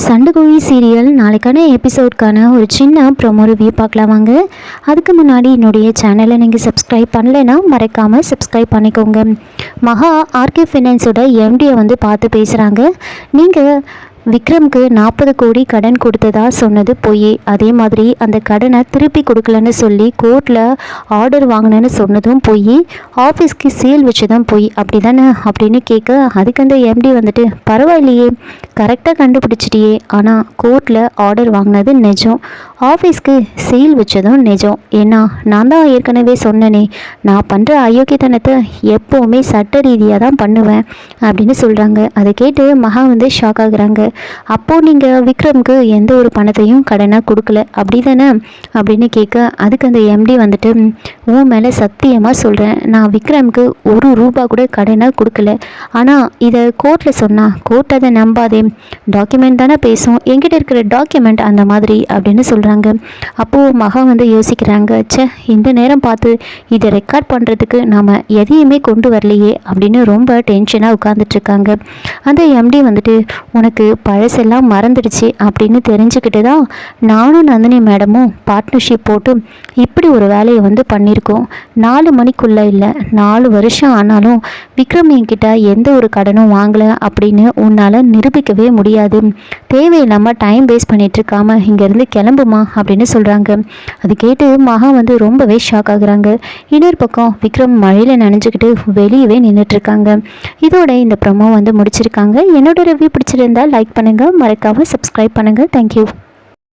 சண்டைக்கோழி serial நாளைக்கான எபிசோட்கான ஒரு சின்ன ப்ரோமோ ரிவ்யூ பார்க்கலாம் வாங்க. அதுக்கு முன்னாடி என்னுடைய சேனலை நீங்கள் சப்ஸ்கிரைப் பண்ணலைன்னா மறக்காமல் சப்ஸ்கிரைப் பண்ணிக்கோங்க. மகா ஆர்கே ஃபைனான்ஸோட எம்டியை வந்து பார்த்து பேசுகிறாங்க. நீங்கள் விக்ரம்க்கு 40 கோடி கடன் கொடுத்ததா சொன்னது பொய், அதே மாதிரி அந்த கடனை திருப்பி கொடுக்கலன்னு சொல்லி கோர்ட்டில் ஆர்டர் வாங்கினேன்னு சொன்னதும் பொய், ஆஃபீஸ்க்கு சீல் வச்சதும் பொய் அப்படி தானே அப்படின்னு கேட்க, அதுக்கு அந்த எம்டி வந்துட்டு பரவாயில்லையே கரெக்டாக கண்டுபிடிச்சிட்டியே, ஆனால் கோர்ட்டில் ஆர்டர் வாங்கினது நிஜம், ஆஃபீஸ்க்கு சீல் வச்சதும் நிஜம், ஏன்னா நான் தான் ஏற்கனவே சொன்னனே நான் பண்ணுற அயோக்கியத்தனத்தை எப்போவுமே சட்ட ரீதியாக தான் பண்ணுவேன் அப்படின்னு சொல்கிறாங்க. அதை கேட்டு மகா வந்து ஷாக் ஆகுறாங்க. அப்போது நீங்கள் விக்ரம்க்கு எந்த ஒரு பணத்தையும் கடனாக கொடுக்கல அப்படி தானே அப்படின்னு கேட்க, அதுக்கு அந்த எம்டி வந்துட்டு உன் மேலே சத்தியமாக சொல்கிறேன் நான் விக்ரம்க்கு 1 ரூபா கூட கடனாக கொடுக்கல, ஆனால் இதை கோர்ட்டில் சொன்னால் கோர்ட் அதை நம்பாதே, டாக்குமெண்ட் தானே பேசும், என்கிட்ட இருக்கிற டாக்குமெண்ட் அந்த மாதிரி அப்படின்னு சொல்கிறாங்க. அப்போது மகா வந்து யோசிக்கிறாங்க, இந்த நேரம் பார்த்து இதை ரெக்கார்ட் பண்ணுறதுக்கு நாம் எதையுமே கொண்டு வரலையே அப்படின்னு ரொம்ப டென்ஷனாக உட்காந்துட்ருக்காங்க. அந்த எம்டி வந்துட்டு உனக்கு பழசெல்லாம் மறந்துடுச்சு அப்படின்னு தெரிஞ்சுக்கிட்டு தான் நானும் நந்தினி மேடமும் பார்ட்னர்ஷிப் போட்டு இப்படி ஒரு வேலையை வந்து பண்ணியிருக்கோம். 4 மணிக்குள்ளே இல்லை 4 வருஷம் ஆனாலும் விக்ரம் என்கிட்ட எந்த ஒரு கடனும் வாங்கலை அப்படின்னு உன்னால் நிரூபிக்கவே முடியாது, தேவையில்லாமல் டைம் வேஸ்ட் பண்ணிட்டு இருக்காம இங்கேருந்து கிளம்புமா அப்படின்னு சொல்கிறாங்க. அது கேட்டு மகா வந்து ரொம்பவே ஷாக் ஆகுறாங்க. இன்னொரு பக்கம் விக்ரம் மழையில் நனைஞ்சுக்கிட்டு வெளியவே நின்றுட்டுருக்காங்க. இதோட இந்த ப்ரோமோ வந்து முடிச்சிருக்காங்க. என்னோட ரிவ்யூ பிடிச்சிருந்தால் லைக் பண்ணுங்கள், மறக்காமல் சப்ஸ்கிரைப் பண்ணுங்கள். தேங்க்யூ.